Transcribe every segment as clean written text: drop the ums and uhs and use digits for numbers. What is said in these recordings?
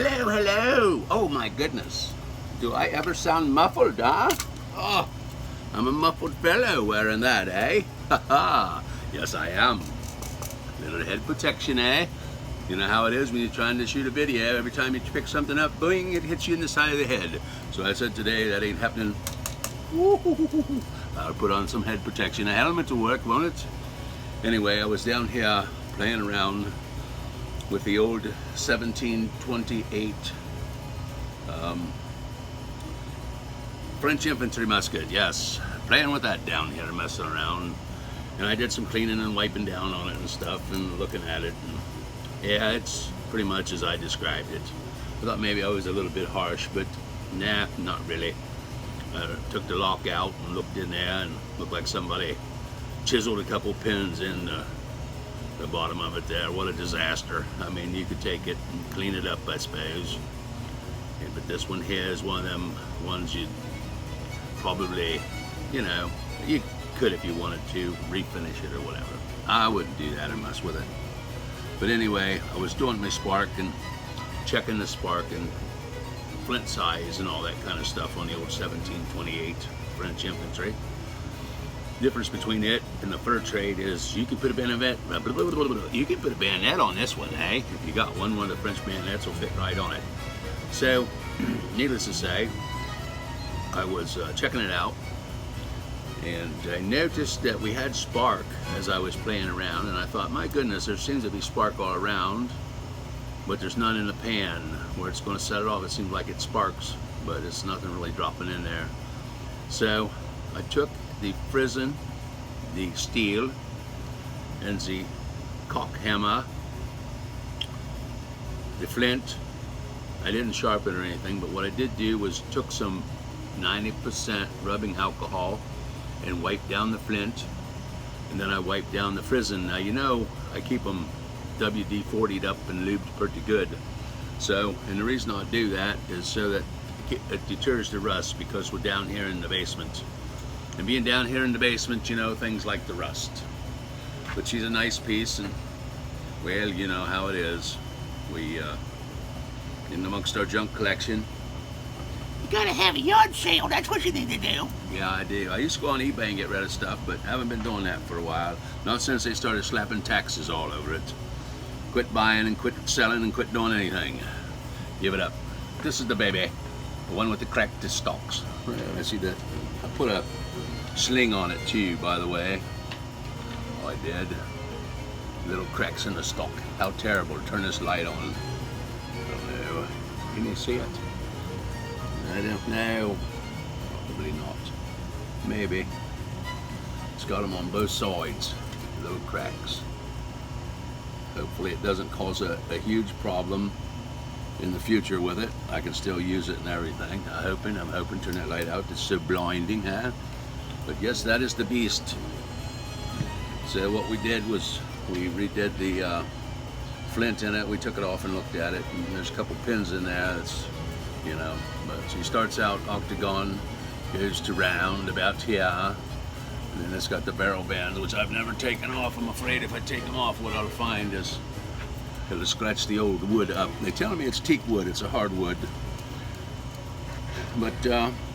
Hello, hello. Oh my goodness. Do I ever sound muffled, huh? Oh, I'm a muffled fellow wearing that, eh? Ha ha. Yes, I am. Little head protection, eh? You know how it is when you're trying to shoot a video. Every time you pick something up, boing, it hits you in the side of the head. So I said today, that ain't happening. I'll put on some head protection. A helmet will work, won't it? Anyway, I was down here playing around with the old 1728 French infantry musket. Yes, playing with that down here, messing around. And I did some cleaning and wiping down on it and stuff and looking at it. And yeah, it's pretty much as I described it. I thought maybe I was a little bit harsh, but nah, not really. I took the lock out and looked in there and looked like somebody chiseled a couple pins in the bottom of it there. What a disaster. I mean, you could take it and clean it up, I suppose. Yeah, but this one here is one of them ones you'd probably, you know, you could if you wanted to refinish it or whatever. I wouldn't do that or mess with it. But anyway, I was doing my spark and checking the spark and flint size and all that kind of stuff on the old 1728 French infantry. The difference between it and the fur trade is you can put a bayonet, you can put a bayonet on this one, hey? If you got one of the French bayonets will fit right on it. So, needless to say, I was checking it out, and I noticed that we had spark as I was playing around, and I thought, my goodness, there seems to be spark all around, but there's none in the pan where it's going to set it off. It seems like it sparks, but it's nothing really dropping in there. So I took the frizzen, the steel, and the cock hammer, the flint. I didn't sharpen or anything, but what I did do was took some 90% rubbing alcohol and wiped down the flint, and then I wiped down the frizzen. Now, you know, I keep them WD-40'd up and lubed pretty good. So, and the reason I do that is so that it deters the rust, because we're down here in the basement. And being down here in the basement, you know, things like the rust. But she's a nice piece, and, well, you know how it is. We, in amongst our junk collection. You gotta have a yard sale, that's what you need to do. Yeah, I do. I used to go on eBay and get rid of stuff, but haven't been doing that for a while. Not since they started slapping taxes all over it. Quit buying and quit selling and quit doing anything. Give it up. This is the baby. The one with the cracked stalks. I see that. I put a sling on it too, by the way. Oh, I did. Little cracks in the stalk. How terrible. Turn this light on. Oh no. Can you see it? I don't know. Probably not. Maybe. It's got them on both sides. Little cracks. Hopefully it doesn't cause a huge problem in the future with it. I can still use it and everything. I'm hoping, turn that light out. It's so blinding, huh? But yes, that is the beast. So what we did was we redid the flint in it. We took it off and looked at it, and there's a couple pins in there. That's, you know, but she starts out octagon, goes to round about here, and then it's got the barrel bands, which I've never taken off. I'm afraid if I take them off, what I'll find is it'll scratch the old wood up. They're telling me it's teak wood, it's a hardwood. But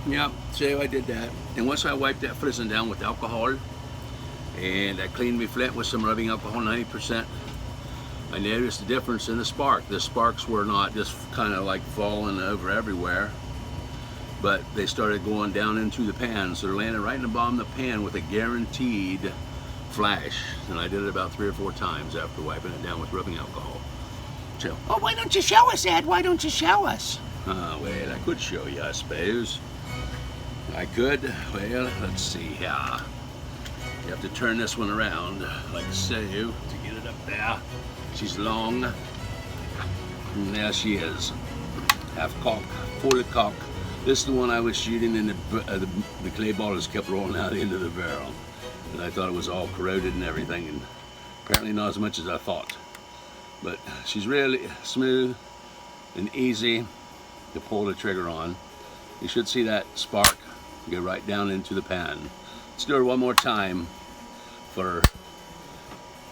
yeah, so I did that. And once I wiped that frizzen down with alcohol, and I cleaned my flint with some rubbing alcohol, 90%, I noticed the difference in the spark. The sparks were not just kind of like falling over everywhere, but they started going down into the pan. So they're landing right in the bottom of the pan with a guaranteed flash. And I did it about 3 or 4 times after wiping it down with rubbing alcohol. So, Oh, why don't you show us, Ed? Why don't you show us? well, I could show you, I suppose. I could. Well, let's see here. You have to turn this one around, like so, to get it up there. She's long, and there she is. Half cock, full cock. This is the one I was shooting, and the clay ballers kept rolling out into the barrel. And I thought it was all corroded and everything, and apparently not as much as I thought. But she's really smooth and easy to pull the trigger on. You should see that spark go right down into the pan. Let's do it one more time for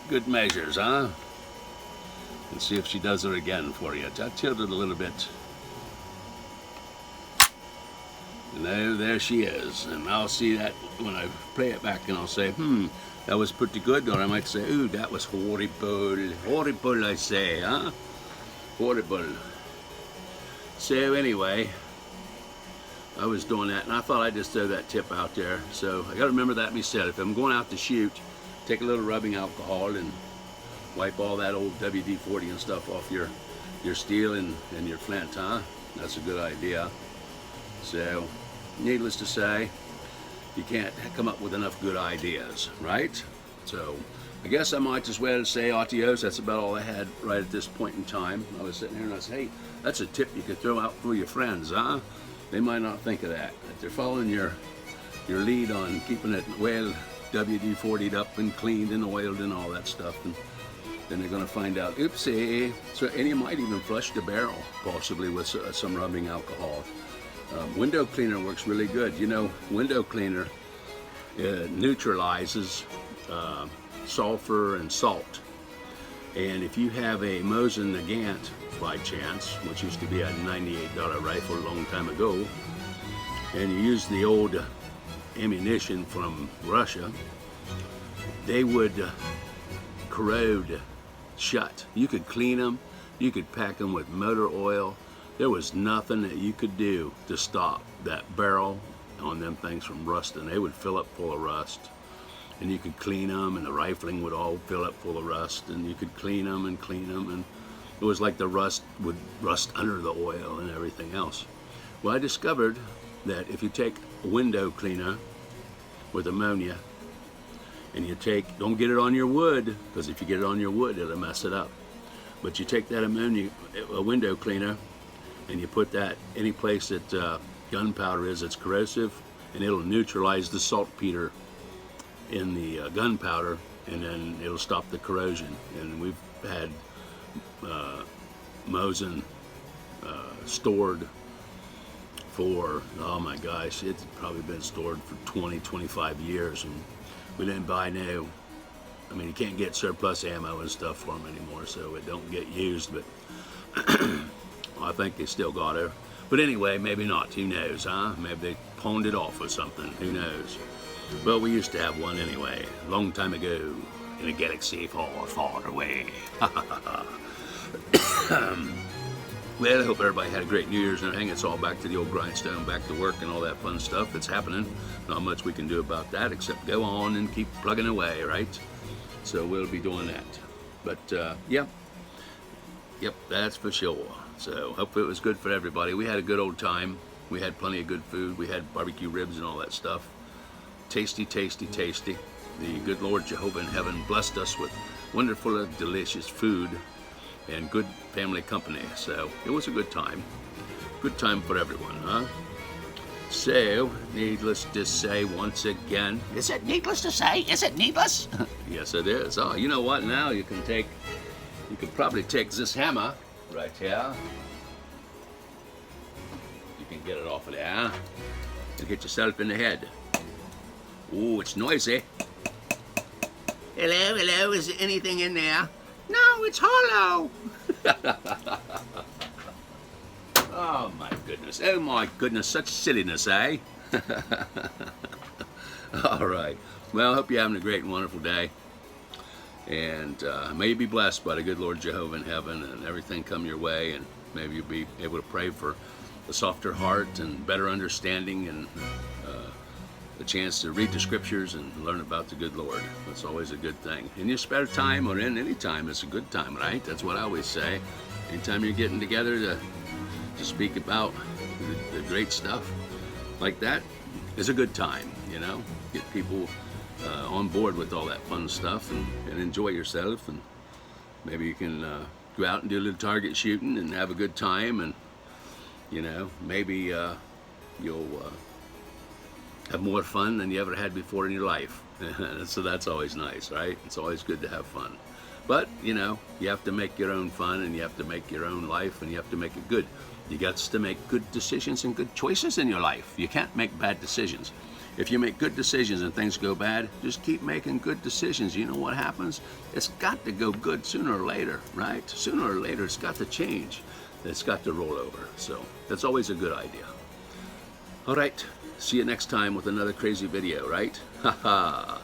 good measures, huh? and see if she does it again for you. I tilted a little bit. And there she is. And I'll see that when I play it back, and I'll say, that was pretty good. Or I might say, ooh, that was horrible. Horrible, I say, huh? Horrible. So anyway, I was doing that, and I thought I'd just throw that tip out there. So I got to remember that myself. If I'm going out to shoot, take a little rubbing alcohol and wipe all that old WD-40 and stuff off your steel and your flint, huh? That's a good idea. So, needless to say, you can't come up with enough good ideas, right? So, I guess I might as well say adios. That's about all I had right at this point in time. I was sitting here and I said, hey, that's a tip you could throw out for your friends, huh? They might not think of that. If they're following your lead on keeping it well WD-40'd up and cleaned and oiled and all that stuff, and then they're going to find out, oopsie. So, and you might even flush the barrel, possibly with some rubbing alcohol. Window cleaner works really good. You know, window cleaner neutralizes sulfur and salt. And if you have a Mosin Nagant by chance, which used to be a $98 rifle a long time ago, and you use the old ammunition from Russia, they would corrode shut. You could clean them, you could pack them with motor oil. There was nothing that you could do to stop that barrel on them things from rusting. They would fill up full of rust, and you could clean them, and the rifling would all fill up full of rust, and you could clean them, and it was like the rust would rust under the oil and everything else. Well, I discovered that if you take a window cleaner with ammonia, and don't get it on your wood, because if you get it on your wood, it'll mess it up. But you take that ammonia, a window cleaner, and you put that any place that gunpowder is that's corrosive, and it'll neutralize the saltpeter in the gunpowder, and then it'll stop the corrosion. And we've had Mosin stored for, oh my gosh, it's probably been stored for 20, 25 years, and we didn't buy new. I mean, you can't get surplus ammo and stuff for them anymore, so it don't get used, but I think they still got it. But anyway, maybe not, who knows, huh? Maybe they pawned it off or something, who knows. Well, we used to have one anyway, a long time ago, in a galaxy far, far away. Well, I hope everybody had a great New Year's and everything. It's all back to the old grindstone, back to work and all that fun stuff that's happening. Not much we can do about that except go on and keep plugging away, right? So we'll be doing that. But yeah, yep, that's for sure. So hopefully it was good for everybody. We had a good old time. We had plenty of good food. We had barbecue ribs and all that stuff. Tasty, tasty, tasty. The good Lord Jehovah in heaven blessed us with wonderful, delicious food and good family company. So it was a good time. Good time for everyone, huh? So, needless to say once again. Is it needless to say? Is it needless? Yes, it is. Oh, you know what? Now you can probably take this hammer right here. You can get it off of there and hit yourself in the head. Ooh, it's noisy. Hello, hello, is there anything in there? No, it's hollow. Oh my goodness, such silliness, eh? All right. Well, I hope you're having a great and wonderful day. And may you be blessed by the good Lord Jehovah in heaven, and everything come your way, and maybe you'll be able to pray for a softer heart and better understanding, and a chance to read the scriptures and learn about the good Lord. That's always a good thing. In your spare time or in any time, it's a good time, right? That's what I always say. Anytime you're getting together to speak about the great stuff like that is a good time, you know? Get people on board with all that fun stuff and enjoy yourself, and maybe you can go out and do a little target shooting and have a good time, and you know, maybe you'll have more fun than you ever had before in your life. So that's always nice, right? It's always good to have fun. But, you know, you have to make your own fun, and you have to make your own life, and you have to make it good. You got to make good decisions and good choices in your life. You can't make bad decisions. If you make good decisions and things go bad, just keep making good decisions. You know what happens? It's got to go good sooner or later, right? Sooner or later, it's got to change. It's got to roll over. So that's always a good idea. All right, see you next time with another crazy video, right? Ha ha.